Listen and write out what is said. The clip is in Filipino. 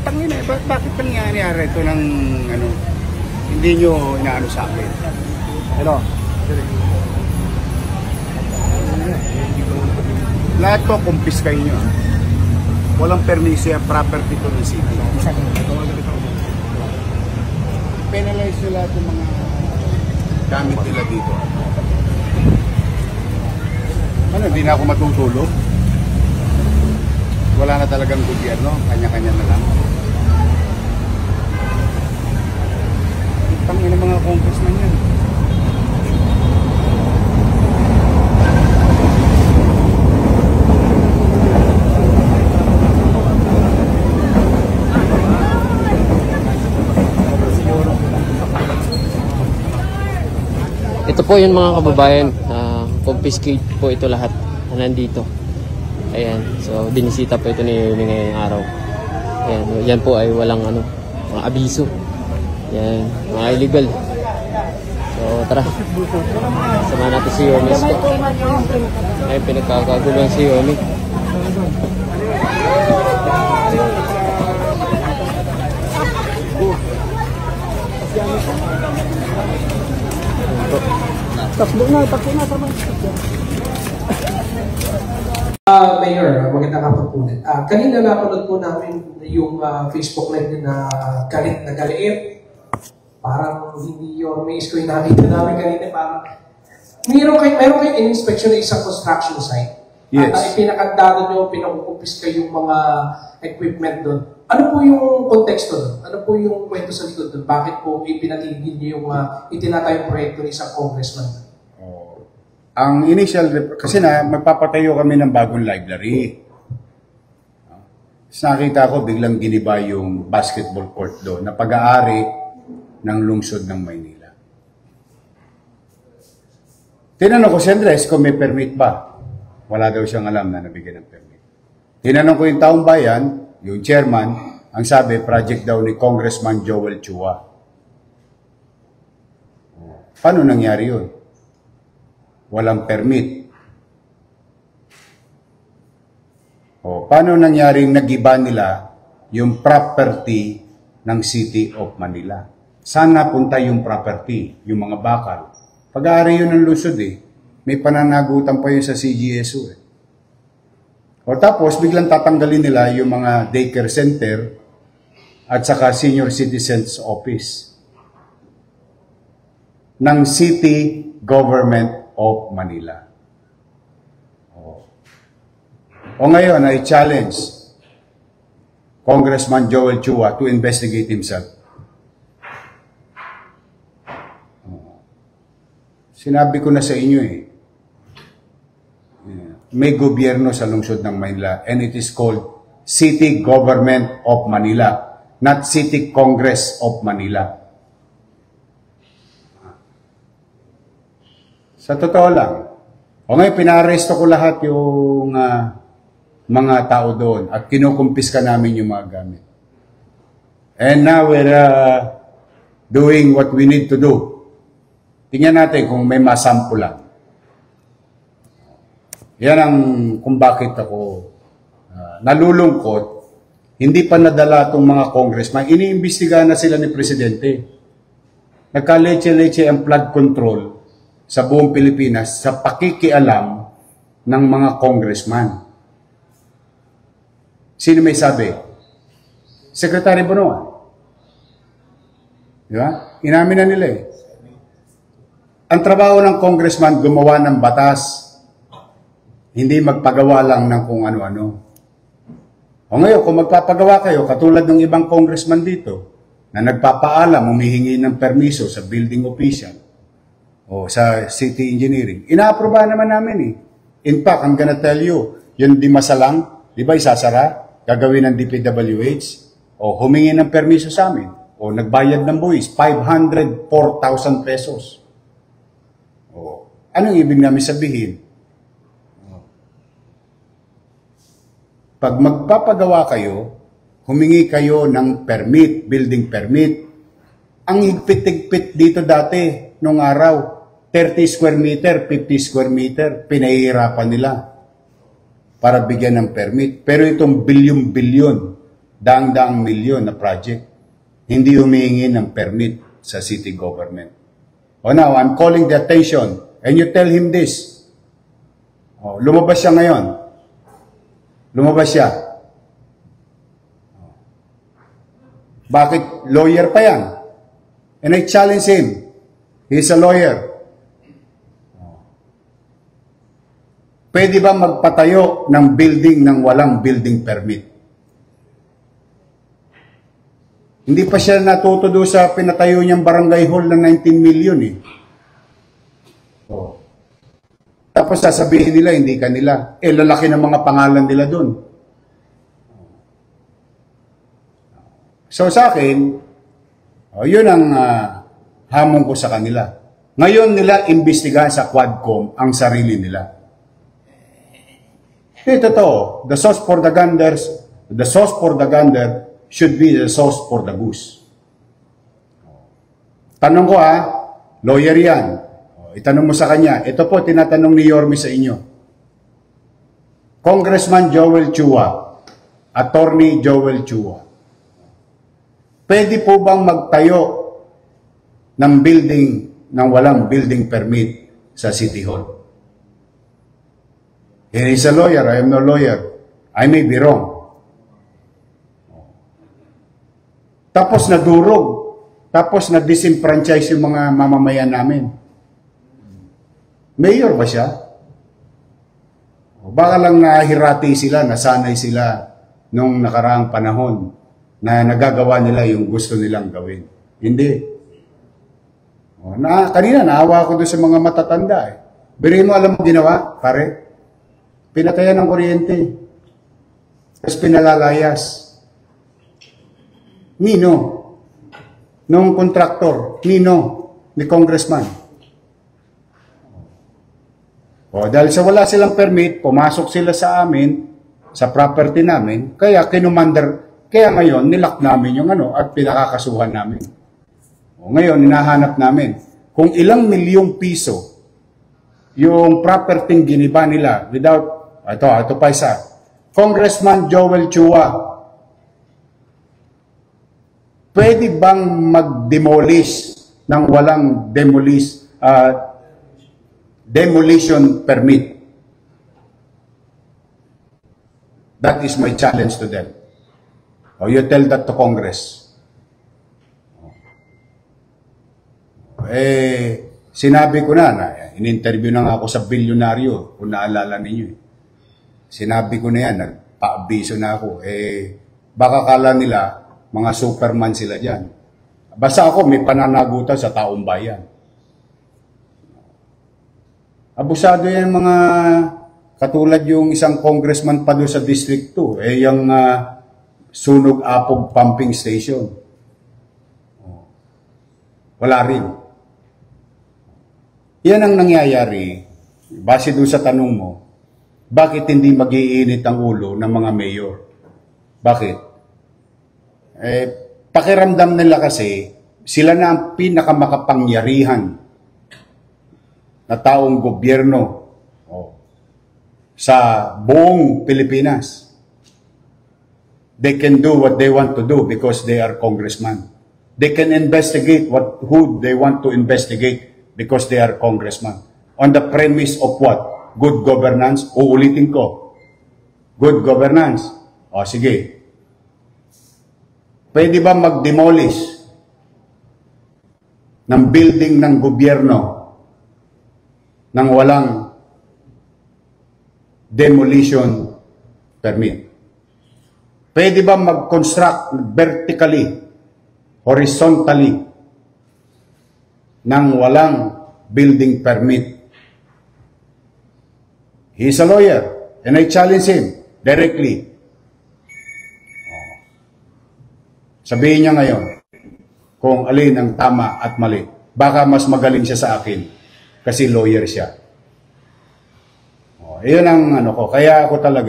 Tangina, bakit nangyayari ito ng ano, hindi nyo inaano sa akin? Hello? Lahat to, kumpis kayo nyo. Walang permiso yan, property to ng city. Penalize nyo lahat yung mga gamit nila dito. Ano, hindi na ako matutulog? Wala na talagang gobyerno, kanya-kanya na lang. Tangin ng mga congressman yan. Ito po yung mga kababayan, confiscate po ito lahat na nandito. Ayan, so dinisita po ito ni Yuli ngayong araw. Ayan, yan po ay walang ano, mga abiso. Yan, mga illegal. So tara, samahan natin si Yomi. Ay, pinagkakaguluhan si Yomi. Takbo na, tama. Mayor, magandang hapon po. Kanina napanood po namin yung Facebook live na galit na galit. Parang hindi yung may isko yung nakita namin kanina. Parang mayroon kayo in-inspection na isang construction site. Yes. At pinakandado nyo, pinakukupis kayo yung mga equipment doon. Ano po yung konteksto doon? Ano po yung kwento sa likod doon? Bakit po ipinatigil nyo yung itinatayong proyekto ng isang congressman? Ang initial, kasi magpapatayo kami ng bagong library. Tapos nakita ko, biglang giniba yung basketball court doon na pag-aari ng lungsod ng Maynila. Tinanong ko si Andres kung may permit ba. Wala daw siyang alam na nabigyan ng permit. Tinanong ko yung taong bayan, yung chairman, ang sabi, project daw ni Congressman Joel Chua. Paano nangyari yun? Walang permit. Paano nangyaring nagiba nila yung property ng City of Manila? Saan napunta yung property, yung mga bakal? Pag-aari yun ng lungsod may pananagutan pa yun sa CGSO tapos biglang tatanggalin nila yung mga daycare center at saka senior citizens office ng City Government of Manila. Ngayon ay challenge Congressman Joel Chua to investigate himself. Sinabi ko na sa inyo may gobyerno sa lungsod ng Manila and it is called City Government of Manila, not City Congress of Manila. Sa totoo lang, ngayon pinaresto ko lahat yung mga tao doon at kinukumpiska namin yung mga gamit. And now we're doing what we need to do. Tingnan natin kung may masampulan. Yan ang kung bakit ako nalulungkot. Hindi pa nadala itong mga congressman. Iniimbestigahan na sila ni Presidente. Nagka-leche-leche ang flood control sa buong Pilipinas sa pakikialam ng mga congressman. Sino may sabi? Secretary Bonoan. Di ba? Inamin na nila Ang trabaho ng congressman gumawa ng batas. Hindi magpagawa lang ng kung ano-ano. Ngayon, kung magpapagawa kayo, katulad ng ibang congressman dito, na nagpapaalam, humihingi ng permiso sa building official o sa city engineering, inaaprobahan naman namin In fact, I'm gonna tell you, yung di masalang, di ba isasara, gagawin ng DPWH, o humingi ng permiso sa amin, o nagbayad ng buwis, 504,000 pesos. Anong ibig namin sabihin? Pag magpapagawa kayo, humingi kayo ng permit, building permit. Ang higpit-higpit dito dati, nung araw, 30 square meter, 50 square meter, pinahihirapan nila para bigyan ng permit. Pero itong bilyon-bilyon daang-daang milyon na project. Hindi humihingi ng permit sa city government. O now, I'm calling the attention and you tell him this. O, lumabas siya ngayon. Lumabas siya. Bakit? Lawyer pa yan. And I challenge him. He's a lawyer. Pwede ba magpatayo ng building ng walang building permit? Hindi pa siya natuto doon sa pinatayo niyang barangay hall na 19 million eh. Oh. Tapos sasabihin nila, hindi kanila. Eh, lalaki ng mga pangalan nila doon. So sa akin, yun ang hamon ko sa kanila. Ngayon nila imbestigahan sa Quadcom ang sarili nila. Totoo, the sauce for the gander should be the sauce for the goose. Tanong ko lawyer yan. Itanong mo sa kanya, ito po tinatanong ni Yorme sa inyo. Congressman Joel Chua, Attorney Joel Chua, pwede po bang magtayo ng building ng walang building permit sa City Hall? He is a lawyer. I am no lawyer. I may be wrong. Tapos nadurog. Tapos na-disenfranchise yung mga mamamayan namin. Mayor ba siya? Baka lang nahirati sila, nasanay sila nung nakaraang panahon na nagagawa nila yung gusto nilang gawin. Hindi. Kanina, naawa ko doon sa mga matatanda. Biri mo, alam mo ginawa, pare? Pinatayan ng kuryente. Tapos pinalalayas. Nino? Nung kontraktor. Nino? Ni congressman. Dahil sa wala silang permit, pumasok sila sa amin, sa property namin, kaya ngayon, nilock namin yung at pinakakasuhan namin. Ngayon, hinahanap namin kung ilang milyong piso yung property giniba nila without. Ito pa isa. Congressman Joel Chua, pwede bang mag-demolish ng walang demolition permit? That is my challenge to them. You tell that to Congress. Sinabi ko na in-interview na nga ako sa bilyonaryo, kung naalala ninyo. Sinabi ko na yan, nagpa-abiso na ako. Baka kala nila, mga superman sila dyan. Basta ako, may pananagutan sa taong bayan. Abusado yan mga, katulad yung isang congressman pa doon sa District 2, yung Sunog Apog Pumping Station. Wala rin. Yan ang nangyayari, base doon sa tanong mo, bakit hindi mag-iinit ang ulo ng mga mayor? Bakit? Pakiramdam nila kasi, sila na ang pinakamakapangyarihan na taong gobyerno sa buong Pilipinas. They can do what they want to do because they are congressman. They can investigate who they want to investigate because they are congressman. On the premise of what? Good governance. Uulitin ko. Good governance. Sige. Pwede ba mag-demolish ng building ng gobyerno nang walang demolition permit? Pwede ba mag-construct vertically, horizontally, nang walang building permit? He's a lawyer, and I challenge him directly. Sabihin niya ngayon kung alin ang tama at mali. Baka mas magaling siya sa akin kasi lawyer siya. Iyon ang ko. Kaya ako talaga